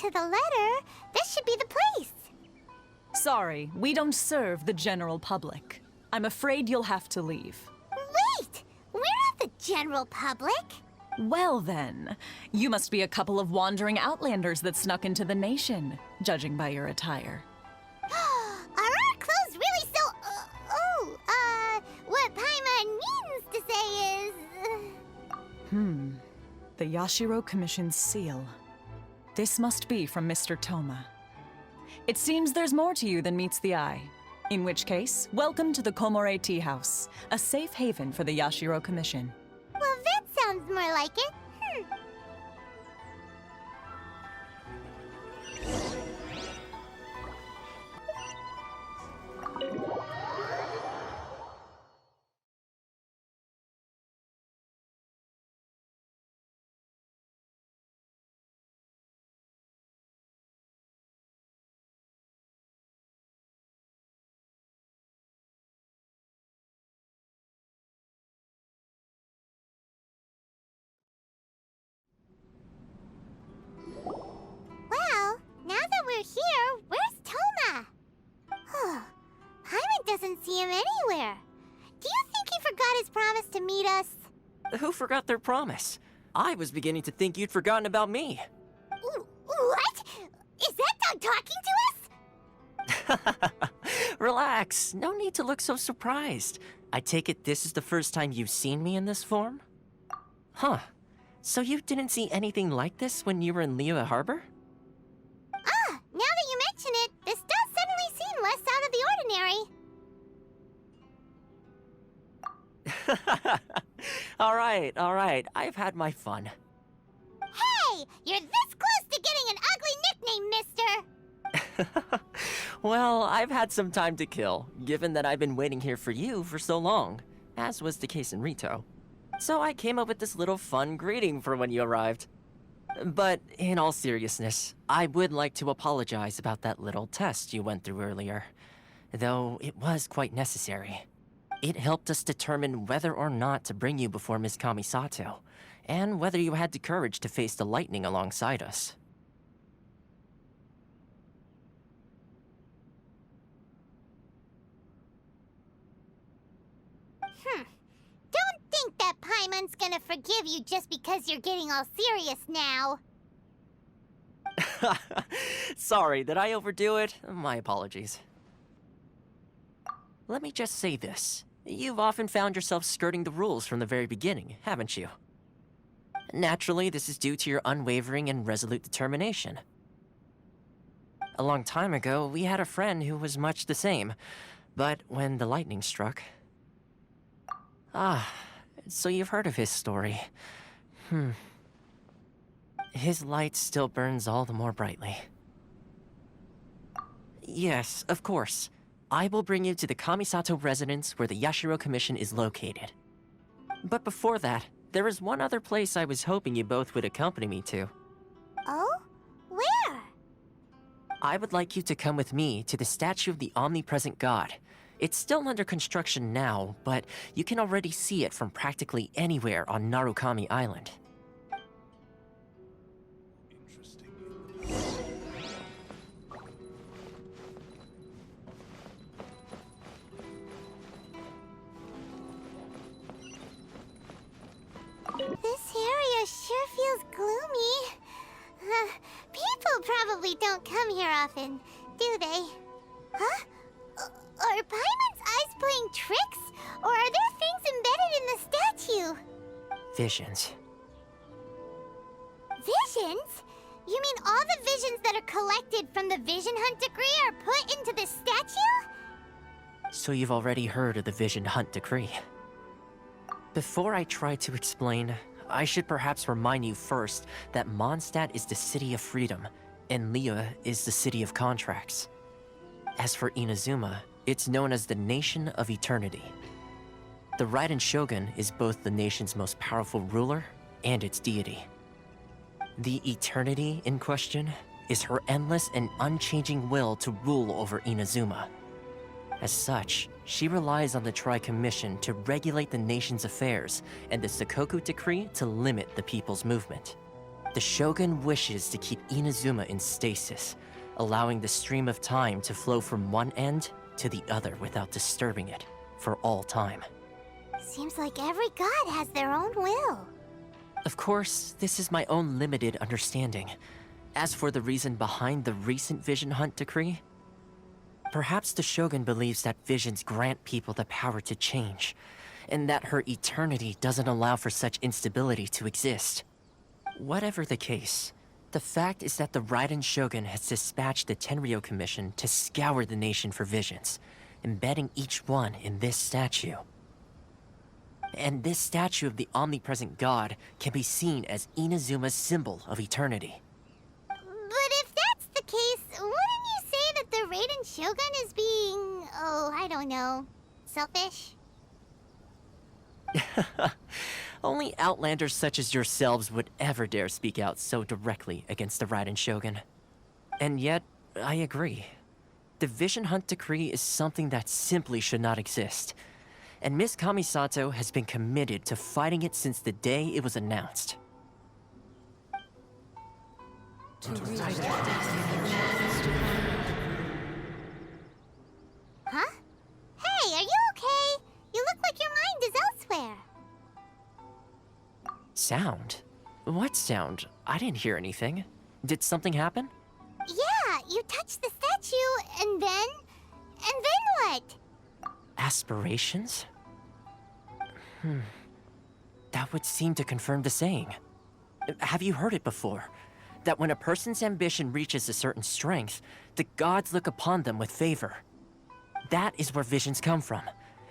to the letter, this should be the place. Sorry, we don't serve the general public. I'm afraid you'll have to leave. Wait! We're not the general public. Well then, you must be a couple of wandering outlanders that snuck into the nation, judging by your attire. Are our clothes really so... what Paimon means to say is... The Yashiro Commission's seal. This must be from Mr. Toma. It seems there's more to you than meets the eye. In which case, welcome to the Komore Tea House, a safe haven for the Yashiro Commission. Well, that sounds more like it. Well, now that we're here, where's Toma? Paimon doesn't see him anywhere. Do you think he forgot his promise to meet us? Who forgot their promise? I was beginning to think you'd forgotten about me. What? Is that dog talking to us? Relax, no need to look so surprised. I take it this is the first time you've seen me in this form? Huh. So you didn't see anything like this when you were in Liyue Harbor? Now that you mention it, this does suddenly seem less out of the ordinary. Alright, I've had my fun. Hey! You're this close to getting an ugly nickname, mister! Well, I've had some time to kill, given that I've been waiting here for you for so long, as was the case in Rito. So I came up with this little fun greeting for when you arrived. But in all seriousness, I would like to apologize about that little test you went through earlier, though it was quite necessary. It helped us determine whether or not to bring you before Miss Kamisato, and whether you had the courage to face the lightning alongside us. Don't think that Paimon's gonna forgive you just because you're getting all serious now. Sorry, did I overdo it? My apologies. Let me just say this. You've often found yourself skirting the rules from the very beginning, haven't you? Naturally, this is due to your unwavering and resolute determination. A long time ago, we had a friend who was much the same, but when the lightning struck... so you've heard of his story. His light still burns all the more brightly. Yes, of course. I will bring you to the Kamisato residence where the Yashiro Commission is located. But before that, there is one other place I was hoping you both would accompany me to. Oh? Where? I would like you to come with me to the statue of the omnipresent god. It's still under construction now, but you can already see it from practically anywhere on Narukami Island. Interesting. This area sure feels gloomy. People probably don't come here often, do they? Huh? Are Paimon's eyes playing tricks? Or are there things embedded in the statue? Visions. Visions? You mean all the visions that are collected from the Vision Hunt decree are put into this statue? So you've already heard of the Vision Hunt decree. Before I try to explain, I should perhaps remind you first that Mondstadt is the city of freedom, and Liyue is the city of contracts. As for Inazuma, it's known as the Nation of Eternity. The Raiden Shogun is both the nation's most powerful ruler and its deity. The Eternity in question is her endless and unchanging will to rule over Inazuma. As such, she relies on the Tri-Commission to regulate the nation's affairs and the Sakoku Decree to limit the people's movement. The Shogun wishes to keep Inazuma in stasis, allowing the stream of time to flow from one end to the other without disturbing it for all time. Seems like every god has their own will. Of course, this is my own limited understanding. As for the reason behind the recent Vision Hunt decree, perhaps the Shogun believes that visions grant people the power to change, and that her eternity doesn't allow for such instability to exist. Whatever the case, the fact is that the Raiden Shogun has dispatched the Tenryou Commission to scour the nation for visions, embedding each one in this statue. And this statue of the omnipresent god can be seen as Inazuma's symbol of eternity. But if that's the case, wouldn't you say that the Raiden Shogun is being, oh, I don't know, selfish? Only outlanders such as yourselves would ever dare speak out so directly against the Raiden Shogun. And yet, I agree. The Vision Hunt decree is something that simply should not exist. And Miss Kamisato has been committed to fighting it since the day it was announced. Huh? Hey, are you okay? You look like your mind is elsewhere. Sound? What sound? I didn't hear anything. Did something happen? Yeah, you touched the statue, and then what? Aspirations? That would seem to confirm the saying. Have you heard it before? That when a person's ambition reaches a certain strength, the gods look upon them with favor. That is where visions come from.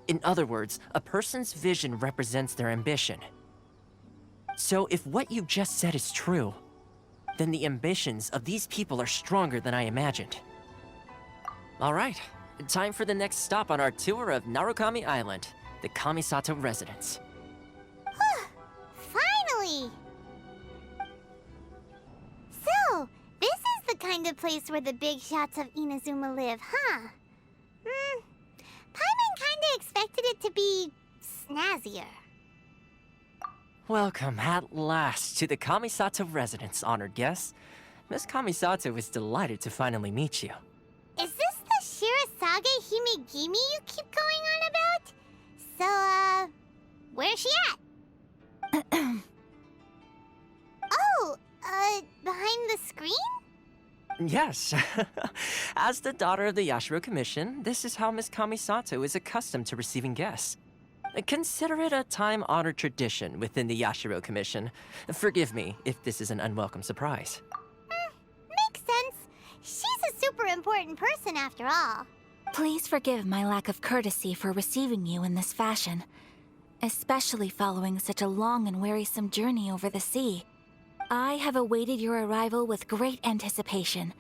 In other words, a person's vision represents their ambition. So if what you just said is true, then the ambitions of these people are stronger than I imagined. Alright, time for the next stop on our tour of Narukami Island, the Kamisato residence. Finally! So, this is the kind of place where the big shots of Inazuma live, huh? Paimon kinda expected it to be snazzier. Welcome at last to the Kamisato residence, honored guests. Miss Kamisato is delighted to finally meet you. Is this the Shirazage Himegimi you keep going on about? So, where's she at? Oh, behind the screen? Yes. As the daughter of the Yashiro Commission, this is how Miss Kamisato is accustomed to receiving guests. Consider it a time-honored tradition within the Yashiro Commission. Forgive me if this is an unwelcome surprise. Makes sense. She's a super important person after all. Please forgive my lack of courtesy for receiving you in this fashion, especially following such a long and wearisome journey over the sea. I have awaited your arrival with great anticipation,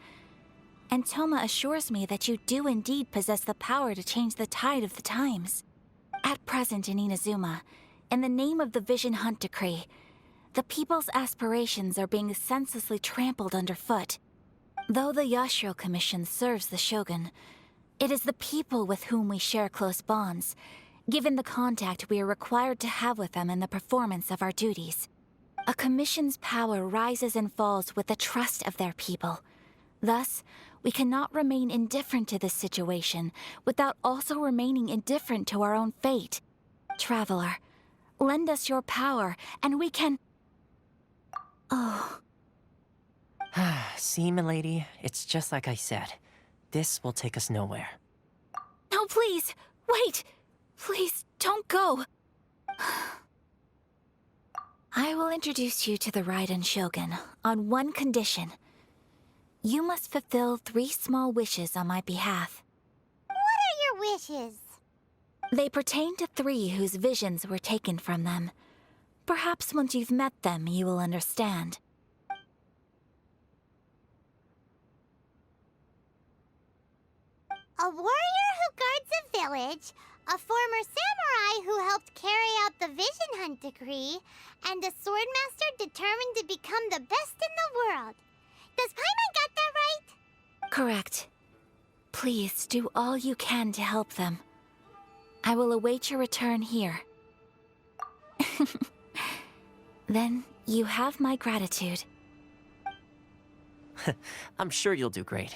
and Toma assures me that you do indeed possess the power to change the tide of the times. At present in Inazuma, in the name of the Vision Hunt decree, the people's aspirations are being senselessly trampled underfoot. Though the Yashiro Commission serves the Shogun, it is the people with whom we share close bonds, given the contact we are required to have with them in the performance of our duties. A commission's power rises and falls with the trust of their people. Thus, we cannot remain indifferent to this situation without also remaining indifferent to our own fate. Traveler, lend us your power, and we can... Oh. See, milady, it's just like I said. This will take us nowhere. No, please! Wait! Please, don't go! I will introduce you to the Raiden Shogun on one condition. You must fulfill 3 small wishes on my behalf. What are your wishes? They pertain to 3 whose visions were taken from them. Perhaps once you've met them, you will understand. A warrior who guards a village, a former samurai who helped carry out the Vision Hunt decree, and a swordmaster determined to become the best in the world. Does Paimon got that right? Correct. Please do all you can to help them. I will await your return here. Then you have my gratitude. I'm sure you'll do great.